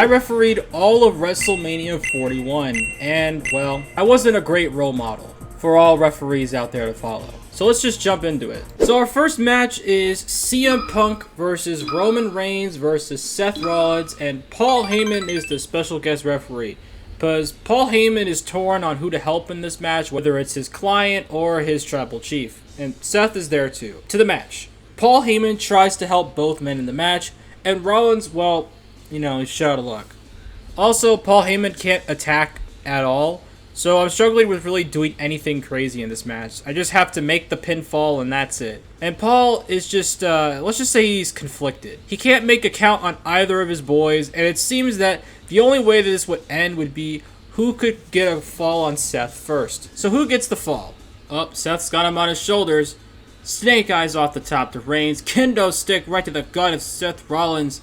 I refereed all of WrestleMania 41, and, well, I wasn't a great role model for all referees out there to follow. So let's just jump into it. So our first match is CM Punk versus Roman Reigns versus Seth Rollins, and Paul Heyman is the special guest referee. Because Paul Heyman is torn on who to help in this match, whether it's his client or his tribal chief. And Seth is there too. To the match. Paul Heyman tries to help both men in the match, and Rollins, well, you know, he's shot of luck. Also, Paul Heyman can't attack at all, so I'm struggling with really doing anything crazy in this match. I just have to make the pinfall and that's it. And Paul is just, let's just say he's conflicted. He can't make a count on either of his boys, and it seems that the only way that this would end would be who could get a fall on Seth first. So who gets the fall? Oh, Seth's got him on his shoulders. Snake Eyes off the top to Reigns. Kendo stick right to the gut of Seth Rollins.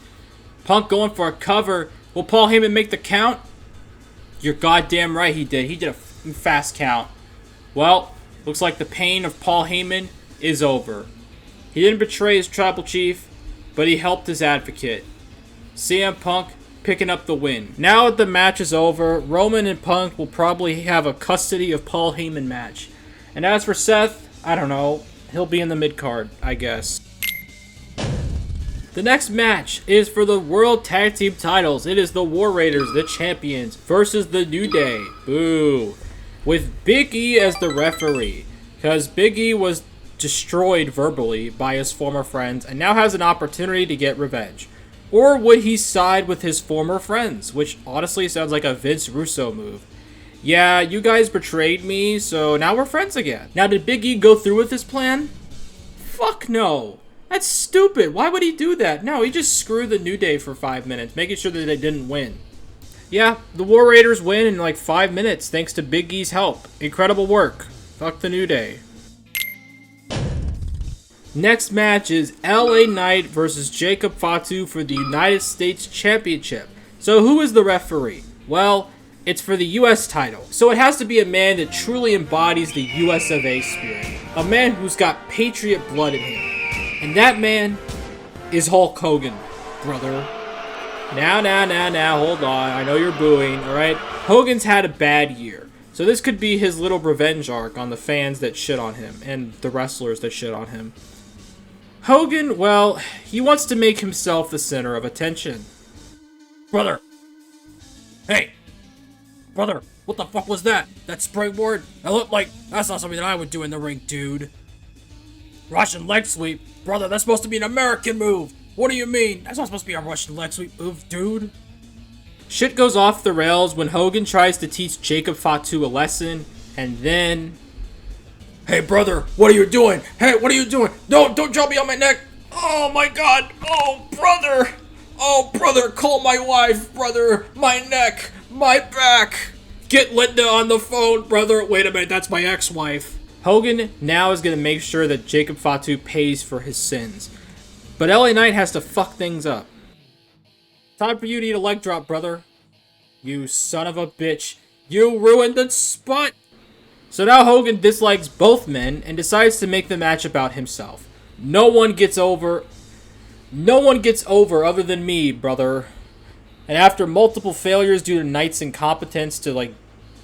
Punk going for a cover. Will Paul Heyman make the count? You're goddamn right he did. He did a fast count. Well, looks like the pain of Paul Heyman is over. He didn't betray his tribal chief, but he helped his advocate. CM Punk picking up the win. Now that the match is over, Roman and Punk will probably have a custody of Paul Heyman match. And as for Seth, I don't know. He'll be in the mid-card, I guess. The next match is for the World Tag Team titles. It is the War Raiders, the champions, versus the New Day. Boo. With Big E as the referee. Because Big E was destroyed verbally by his former friends and now has an opportunity to get revenge. Or would he side with his former friends? Which honestly sounds like a Vince Russo move. Yeah, you guys betrayed me, so now we're friends again. Now, did Big E go through with his plan? Fuck no. That's stupid. Why would he do that? No, he just screwed the New Day for 5 minutes, making sure that they didn't win. Yeah, the War Raiders win in like 5 minutes thanks to Big E's help. Incredible work. Fuck the New Day. Next match is LA Knight versus Jacob Fatu for the United States Championship. So who is the referee? Well, it's for the US title. So it has to be a man that truly embodies the US of A spirit. A man who's got patriot blood in him. And that man is Hulk Hogan, brother. Now, hold on. I know you're booing, alright? Hogan's had a bad year. So this could be his little revenge arc on the fans that shit on him and the wrestlers that shit on him. Hogan, well, he wants to make himself the center of attention. Brother! Hey! Brother, what the fuck was that? That springboard? That looked like... That's not something that I would do in the ring, dude. Russian leg sweep? Brother, that's supposed to be an American move! What do you mean? That's not supposed to be a Russian leg sweep move, dude. Shit goes off the rails when Hogan tries to teach Jacob Fatu a lesson, and then... Hey, brother, what are you doing? Hey, what are you doing? Don't drop me on my neck! Oh, my God! Oh, brother! Oh, brother, call my wife, brother! My neck! My back! Get Linda on the phone, brother! Wait a minute, that's my ex-wife. Hogan now is going to make sure that Jacob Fatu pays for his sins. But LA Knight has to fuck things up. Time for you to eat a leg drop, brother. You son of a bitch. You ruined the spot! So now Hogan dislikes both men and decides to make the match about himself. No one gets over other than me, brother. And after multiple failures due to Knight's incompetence to,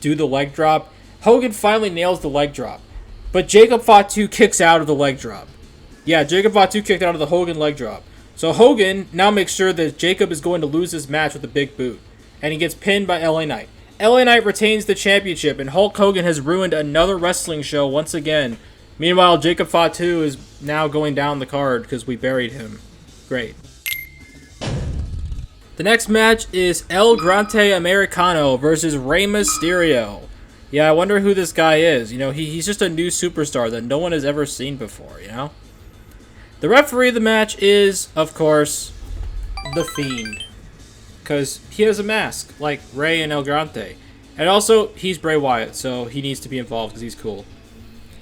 do the leg drop, Hogan finally nails the leg drop. But Jacob Fatu kicks out of the leg drop. Yeah, Jacob Fatu kicked out of the Hogan leg drop. So Hogan now makes sure that Jacob is going to lose his match with a big boot. And he gets pinned by LA Knight. LA Knight retains the championship, and Hulk Hogan has ruined another wrestling show once again. Meanwhile, Jacob Fatu is now going down the card because we buried him. Great. The next match is El Grande Americano versus Rey Mysterio. Yeah, I wonder who this guy is. You know, he's just a new superstar that no one has ever seen before, you know? The referee of the match is, of course, The Fiend. Because he has a mask, like Rey and El Grande. And also, he's Bray Wyatt, so he needs to be involved because he's cool.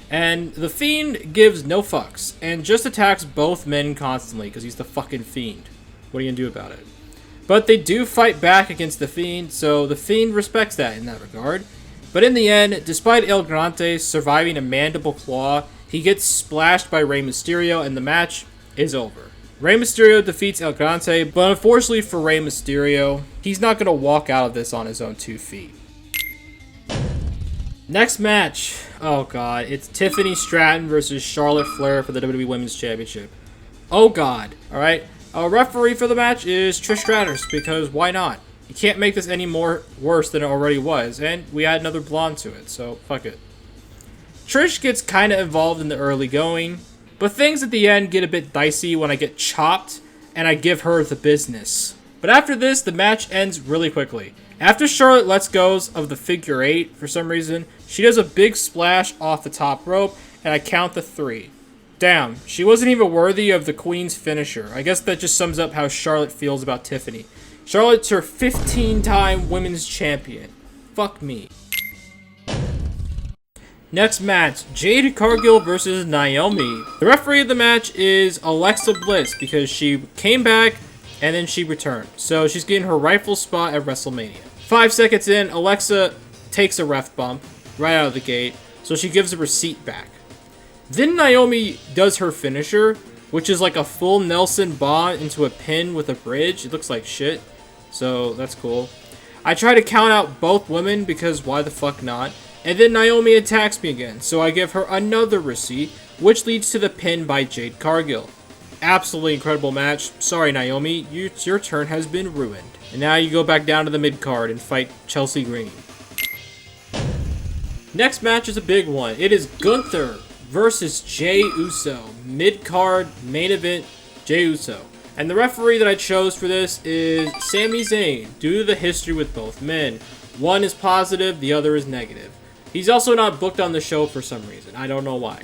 And The Fiend gives no fucks, and just attacks both men constantly because he's the fucking Fiend. What are you going to do about it? But they do fight back against The Fiend, so The Fiend respects that in that regard. But in the end, despite El Grande surviving a mandible claw, he gets splashed by Rey Mysterio, and the match is over. Rey Mysterio defeats El Gigante, but unfortunately for Rey Mysterio, he's not going to walk out of this on his own 2 feet. Next match. Oh god, it's Tiffany Stratton versus Charlotte Flair for the WWE Women's Championship. Oh god, alright. Our referee for the match is Trish Stratus, because why not? You can't make this any more worse than it already was, and we add another blonde to it, so fuck it. Trish gets kinda involved in the early going, but things at the end get a bit dicey when I get chopped, and I give her the business. But after this, the match ends really quickly. After Charlotte lets go of the figure 8, for some reason, she does a big splash off the top rope, and I count the 3. Damn, she wasn't even worthy of the Queen's finisher. I guess that just sums up how Charlotte feels about Tiffany. Charlotte's her 15-time women's champion. Fuck me. Next match, Jade Cargill versus Naomi. The referee of the match is Alexa Bliss because she came back and then she returned. So she's getting her rightful spot at WrestleMania. 5 seconds in, Alexa takes a ref bump right out of the gate, so she gives her seat back. Then Naomi does her finisher, which is like a full Nelson bomb into a pin with a bridge. It looks like shit, so that's cool. I try to count out both women because why the fuck not? And then Naomi attacks me again, so I give her another receipt, which leads to the pin by Jade Cargill. Absolutely incredible match. Sorry, Naomi, your turn has been ruined. And now you go back down to the mid-card and fight Chelsea Green. Next match is a big one. It is Gunther versus Jey Uso. Mid-card, main event, Jey Uso. And the referee that I chose for this is Sami Zayn, due to the history with both men. One is positive, the other is negative. He's also not booked on the show for some reason. I don't know why.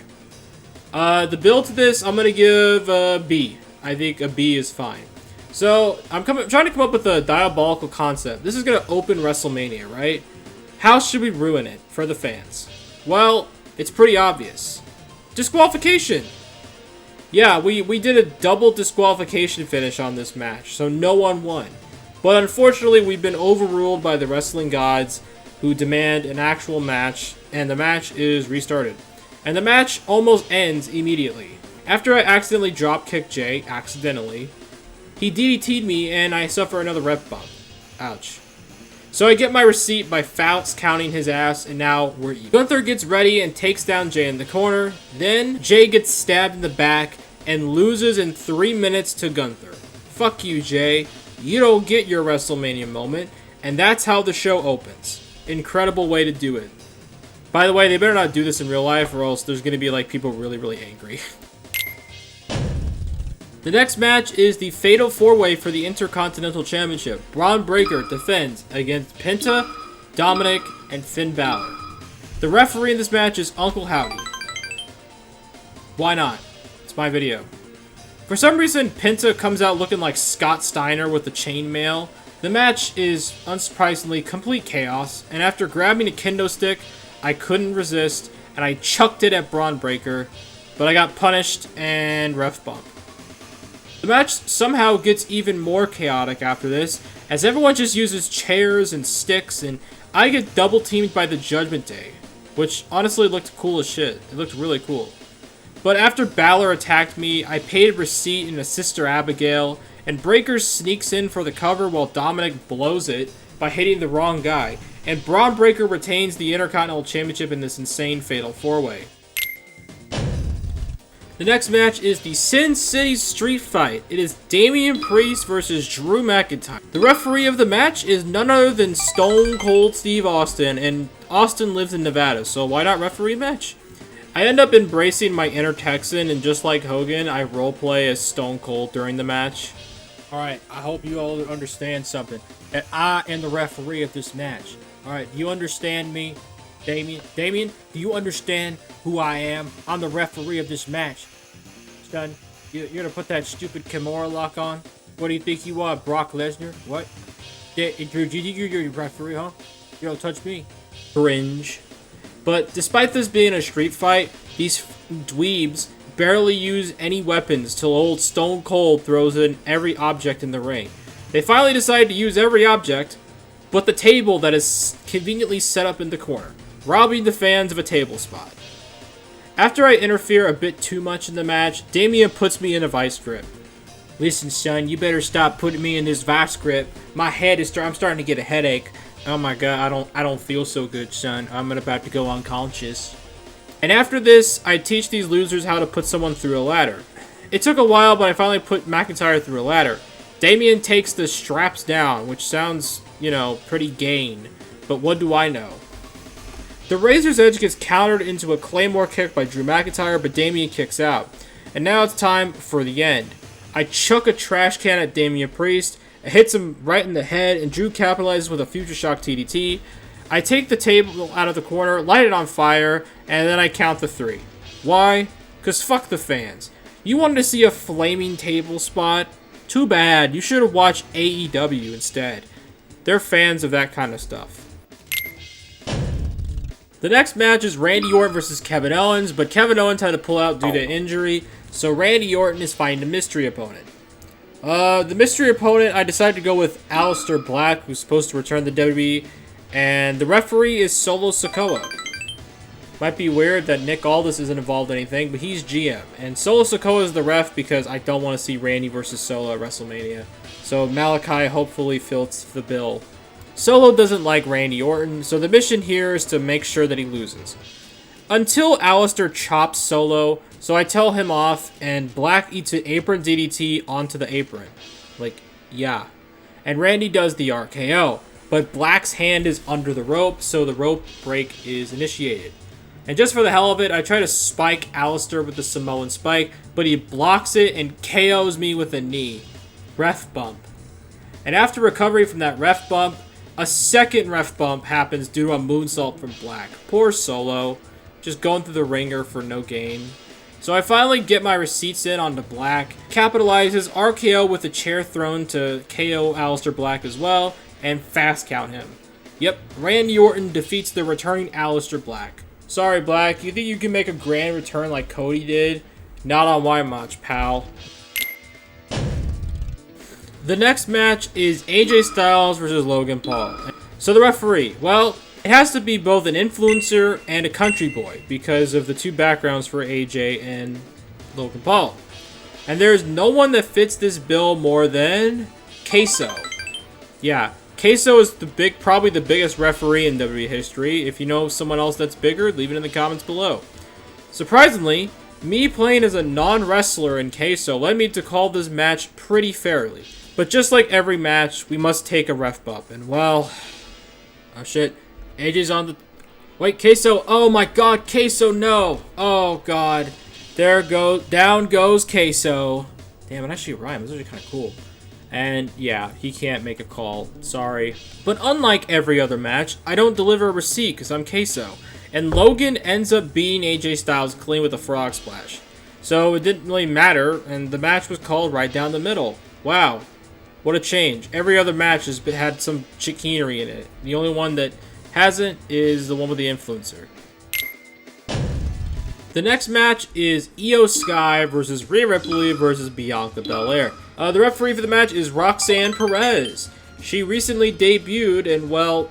The build to this, I'm going to give a B. I think a B is fine. So, I'm trying to come up with a diabolical concept. This is going to open WrestleMania, right? How should we ruin it for the fans? Well, it's pretty obvious. Disqualification! Yeah, we did a double disqualification finish on this match, so no one won. But unfortunately, we've been overruled by the wrestling gods who demand an actual match, and the match is restarted. And the match almost ends immediately. After I accidentally drop-kicked Jey, he DDT'd me and I suffer another rep bump. Ouch. So I get my receipt by Fouts counting his ass, and now we're even. Gunther gets ready and takes down Jey in the corner. Then Jey gets stabbed in the back and loses in 3 minutes to Gunther. Fuck you, Jey. You don't get your WrestleMania moment, and that's how the show opens. Incredible way to do it. By the way, they better not do this in real life or else there's going to be like people really, really angry. The next match is the Fatal 4-Way for the Intercontinental Championship. Braun Breaker defends against Penta, Dominic, and Finn Balor. The referee in this match is Uncle Howdy. Why not? It's my video. For some reason, Penta comes out looking like Scott Steiner with the chainmail. The match is, unsurprisingly, complete chaos, and after grabbing a kendo stick, I couldn't resist, and I chucked it at Braun Breaker, but I got punished and ref bump. The match somehow gets even more chaotic after this, as everyone just uses chairs and sticks, and I get double teamed by the Judgment Day, which honestly looked cool as shit. It looked really cool. But after Balor attacked me, I paid a receipt in a Sister Abigail, and Breaker sneaks in for the cover while Dominic blows it by hitting the wrong guy, and Braun Breaker retains the Intercontinental Championship in this insane Fatal 4-Way. The next match is the Sin City Street Fight. It is Damian Priest versus Drew McIntyre. The referee of the match is none other than Stone Cold Steve Austin, and Austin lives in Nevada, so why not referee a match? I end up embracing my inner Texan, and just like Hogan, I roleplay as Stone Cold during the match. Alright, I hope you all understand something. That I am the referee of this match. Alright, do you understand me? Damien, do you understand who I am? I'm the referee of this match. Son, you're gonna put that stupid Kimura lock on? What do you think you are, Brock Lesnar? What? You're your referee, huh? You don't touch me. Cringe. But despite this being a street fight, these dweebs barely use any weapons till old Stone Cold throws in every object in the ring. They finally decide to use every object, but the table that is conveniently set up in the corner, robbing the fans of a table spot. After I interfere a bit too much in the match, Damian puts me in a vice grip. Listen, son, you better stop putting me in this vice grip. My head is I'm starting to get a headache. Oh my god, I don't feel so good, son. I'm about to go unconscious. And after this, I teach these losers how to put someone through a ladder. It took a while, but I finally put McIntyre through a ladder. Damien takes the straps down, which sounds, you know, pretty gain. But what do I know? The Razor's Edge gets countered into a Claymore kick by Drew McIntyre, but Damien kicks out. And now it's time for the end. I chuck a trash can at Damian Priest. It hits him right in the head, and Drew capitalizes with a Future Shock TDT. I take the table out of the corner, light it on fire, and then I count the 3. Why? Because fuck the fans. You wanted to see a flaming table spot? Too bad. You should have watched AEW instead. They're fans of that kind of stuff. The next match is Randy Orton versus Kevin Owens, but Kevin Owens had to pull out due to injury, so Randy Orton is fighting a mystery opponent. The mystery opponent, I decided to go with Aleister Black, who's supposed to return to WWE, and the referee is Solo Sikoa. Might be weird that Nick Aldis isn't involved in anything, but he's GM. And Solo Sikoa is the ref because I don't want to see Randy versus Solo at WrestleMania. So Malachi hopefully fills the bill. Solo doesn't like Randy Orton, so the mission here is to make sure that he loses. Until Aleister chops Solo, so I tell him off, and Black eats an apron DDT onto the apron. Like, yeah. And Randy does the RKO, but Black's hand is under the rope, so the rope break is initiated. And just for the hell of it, I try to spike Aleister with the Samoan spike, but he blocks it and KOs me with a knee. Ref bump. And after recovery from that ref bump, a second ref bump happens due to a moonsault from Black. Poor Solo. Just going through the ringer for no gain. So I finally get my receipts in onto Black. Capitalizes RKO with a chair thrown to KO Aleister Black as well. And fast count him. Yep, Randy Orton defeats the returning Aleister Black. Sorry, Black. You think you can make a grand return like Cody did? Not on my watch, pal. The next match is AJ Styles versus Logan Paul. So the referee, well, it has to be both an influencer and a country boy because of the two backgrounds for AJ and Logan Paul. And there's no one that fits this bill more than Queso. Yeah, Queso is probably the biggest referee in WWE history. If you know someone else that's bigger, leave it in the comments below. Surprisingly, me playing as a non-wrestler in Queso led me to call this match pretty fairly. But just like every match, we must take a ref bump. And well, oh shit, AJ's on the... Wait, Queso, oh my god, Queso, no. Oh god, down goes Queso. Damn, it actually rhymes, this is kind of cool. And yeah, he can't make a call, sorry. But unlike every other match, I don't deliver a receipt because I'm Queso. And Logan ends up beating AJ Styles clean with a frog splash. So it didn't really matter, and the match was called right down the middle. Wow. What a change. Every other match has had some chicanery in it. The only one that hasn't is the one with the influencer. The next match is Io Sky versus Rhea Ripley versus Bianca Belair. The referee for the match is Roxanne Perez. She recently debuted, and well,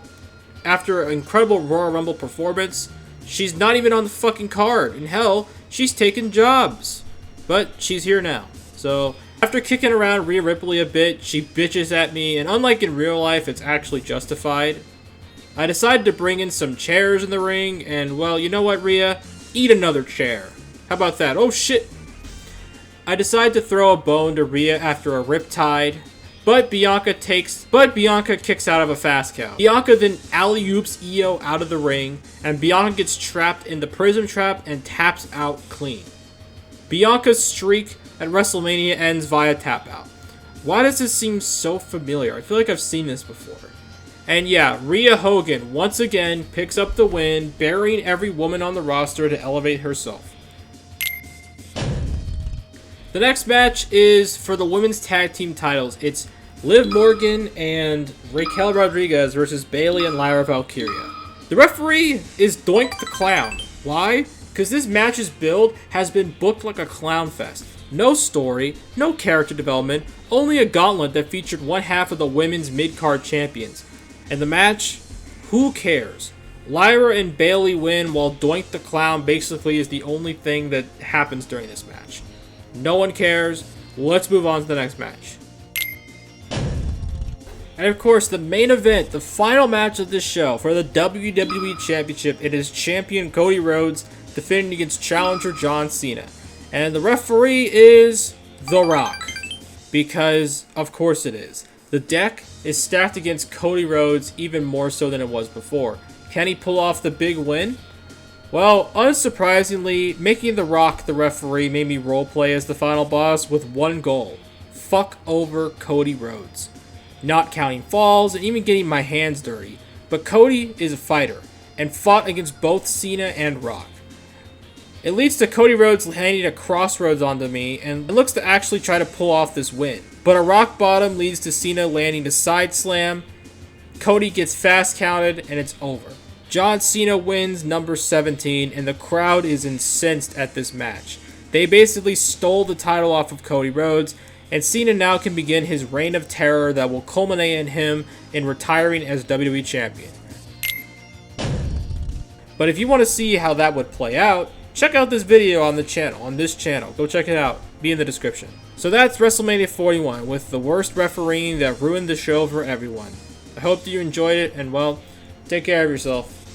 after an incredible Royal Rumble performance, she's not even on the fucking card. And hell, she's taken jobs. But she's here now. So... after kicking around Rhea Ripley a bit, she bitches at me, and unlike in real life, it's actually justified. I decided to bring in some chairs in the ring, and well, you know what, Rhea? Eat another chair. How about that? Oh shit! I decided to throw a bone to Rhea after a riptide, but Bianca kicks out of a fast count. Bianca then alley-oops Io out of the ring, and Bianca gets trapped in the prism trap and taps out clean. Bianca's streak at WrestleMania ends via tap out. Why does this seem so familiar? I feel like I've seen this before. And yeah, Rhea Hogan once again picks up the win, burying every woman on the roster to elevate herself. The next match is for the women's tag team titles. It's Liv Morgan and Raquel Rodriguez versus Bayley and Lyra Valkyria. The referee is Doink the Clown. Why? Because this match's build has been booked like a clown fest. No story, no character development, only a gauntlet that featured one half of the women's mid-card champions. And the match? Who cares? Lyra and Bayley win while Doink the Clown basically is the only thing that happens during this match. No one cares. let's move on to the next match. And of course, the main event, the final match of this show for the WWE Championship, it is champion Cody Rhodes defending against challenger John Cena. And the referee is The Rock. Because, of course it is. The deck is stacked against Cody Rhodes even more so than it was before. Can he pull off the big win? Well, unsurprisingly, making The Rock the referee made me roleplay as the final boss with one goal. Fuck over Cody Rhodes. Not counting falls and even getting my hands dirty. But Cody is a fighter and fought against both Cena and Rock. It leads to Cody Rhodes landing a crossroads onto me and it looks to actually try to pull off this win. But a rock bottom leads to Cena landing a side slam. Cody gets fast counted and it's over. John Cena wins number 17 and the crowd is incensed at this match. They basically stole the title off of Cody Rhodes, and Cena now can begin his reign of terror that will culminate in him in retiring as WWE Champion. But if you want to see how that would play out, check out this video on this channel. Go check it out. Be in the description. So that's WrestleMania 41 with the worst refereeing that ruined the show for everyone. I hope that you enjoyed it, and well, take care of yourself.